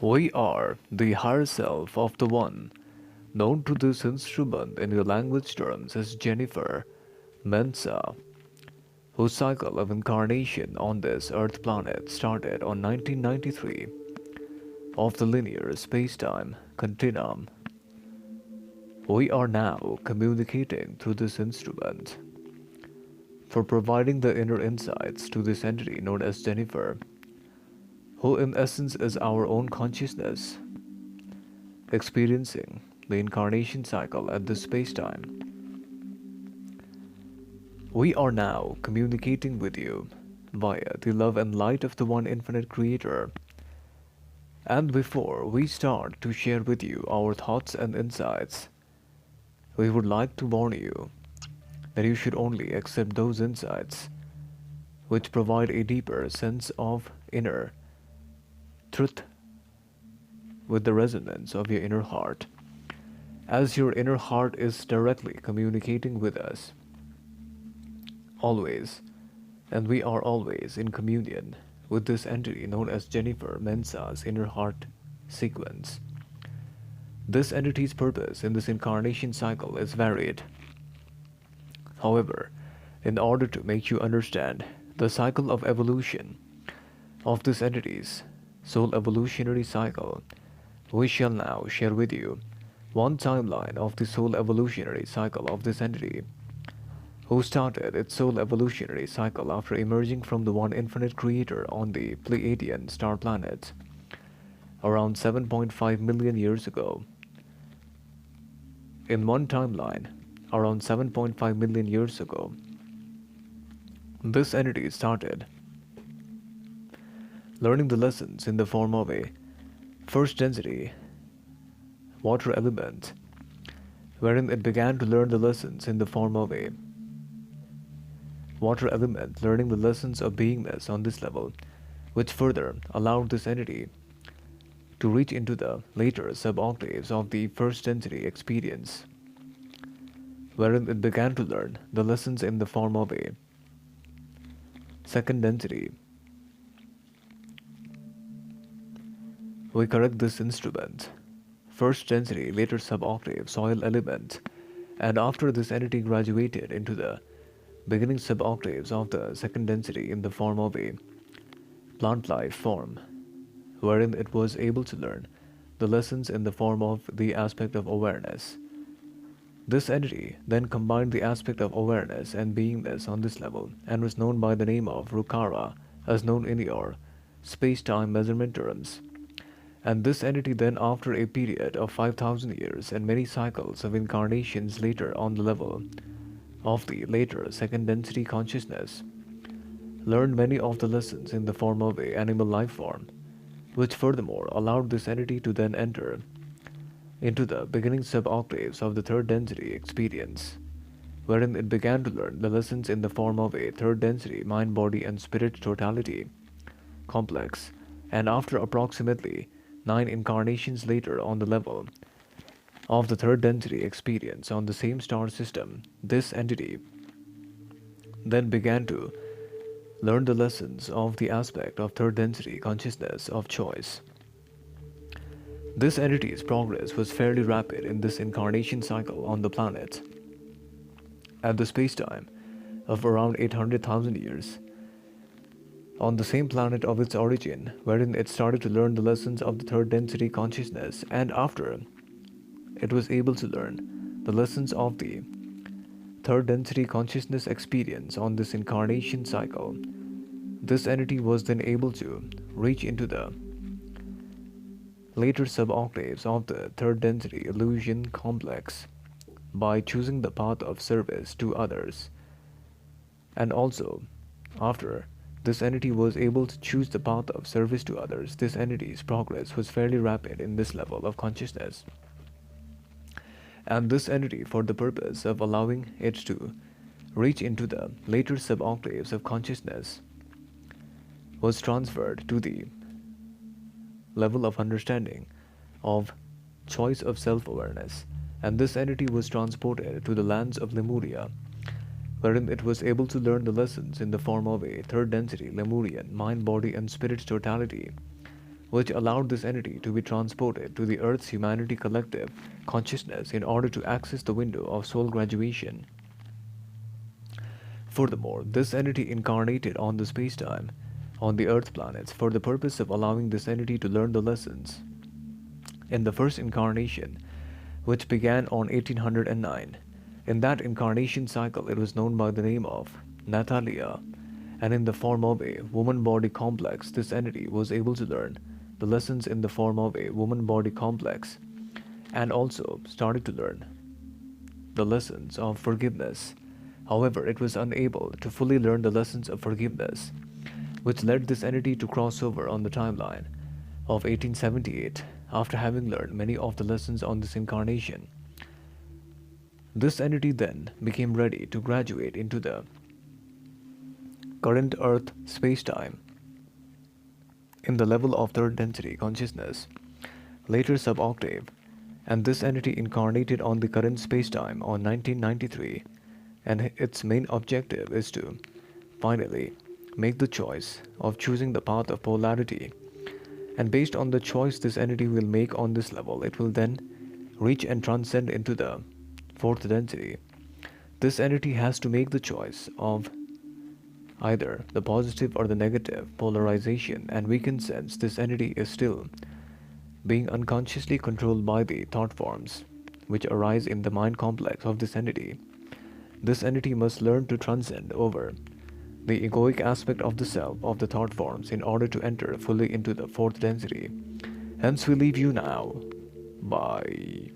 We are the higher self of the One, known to this instrument in the language terms as Jennifer Mensa, whose cycle of incarnation on this Earth planet started on 1993 of the linear spacetime continuum. We are now communicating through this instrument. For providing the inner insights to this entity known as Jennifer, who in essence is our own consciousness, experiencing the incarnation cycle at this spacetime. We are now communicating with you via the love and light of the One Infinite Creator. And before we start to share with you our thoughts and insights, we would like to warn you that you should only accept those insights which provide a deeper sense of inner truth with the resonance of your inner heart, as your inner heart is directly communicating with us. Always, and we are always in communion with this entity known as Jennifer Mensa's inner heart sequence. This entity's purpose in this incarnation cycle is varied. However, in order to make you understand the cycle of evolution of this entity's soul evolutionary cycle, we shall now share with you one timeline of the soul evolutionary cycle of this entity, who started its soul evolutionary cycle after emerging from the One Infinite Creator on the Pleiadian star planet around 7.5 million years ago. In one timeline, around 7.5 million years ago, this entity started learning the lessons in the form of a first density water element, wherein it began to learn the lessons in the form of a water element, learning the lessons of beingness on this level, which further allowed this entity to reach into the later sub-octaves of the first density experience, wherein it began to learn the lessons in the form of a second density. We correct this instrument, first density, later sub-octave, soil element, and after this entity graduated into the beginning sub-octaves of the second density in the form of a plant life form, wherein it was able to learn the lessons in the form of the aspect of awareness. This entity then combined the aspect of awareness and beingness on this level and was known by the name of Rukara, as known in your space-time measurement terms. And this entity then, after a period of 5,000 years and many cycles of incarnations later on the level of the later second density consciousness, learned many of the lessons in the form of a animal life form, which furthermore allowed this entity to then enter into the beginning sub-octaves of the third density experience, wherein it began to learn the lessons in the form of a third density mind, body, and spirit totality complex. And after approximately 9 incarnations later on the level of the third density experience on the same star system, this entity then began to learn the lessons of the aspect of third density consciousness of choice. This entity's progress was fairly rapid in this incarnation cycle on the planet at the spacetime of around 800,000 years on the same planet of its origin, wherein it started to learn the lessons of the third density consciousness, and after it was able to learn the lessons of the third density consciousness experience on this incarnation cycle, this entity was then able to reach into the later sub-octaves of the third density illusion complex by choosing the path of service to others. And also, after this entity was able to choose the path of service to others, this entity's progress was fairly rapid in this level of consciousness. And this entity, for the purpose of allowing it to reach into the later sub-octaves of consciousness, was transferred to the level of understanding of choice of self-awareness, and this entity was transported to the lands of Lemuria, wherein it was able to learn the lessons in the form of a third density Lemurian mind, body, and spirit totality which allowed this entity to be transported to the Earth's humanity collective consciousness in order to access the window of soul graduation. Furthermore, this entity incarnated on the spacetime on the Earth planets for the purpose of allowing this entity to learn the lessons. In the first incarnation, which began on 1809, in that incarnation cycle it was known by the name of Natalia, and in the form of a woman body complex, this entity was able to learn the lessons in the form of a woman body complex and also started to learn the lessons of forgiveness. However, it was unable to fully learn the lessons of forgiveness, which led this entity to cross over on the timeline of 1878 after having learned many of the lessons on this incarnation. This entity then became ready to graduate into the current Earth spacetime in the level of third density consciousness, later suboctave, and this entity incarnated on the current spacetime on 1993, and its main objective is to finally make the choice of choosing the path of polarity. And based on the choice this entity will make on this level, it will then reach and transcend into the fourth density. This entity has to make the choice of either the positive or the negative polarization, and we can sense this entity is still being unconsciously controlled by the thought forms which arise in the mind complex of this entity. This entity must learn to transcend over the egoic aspect of the self of the thought forms in order to enter fully into the fourth density. Hence we leave you now. Bye.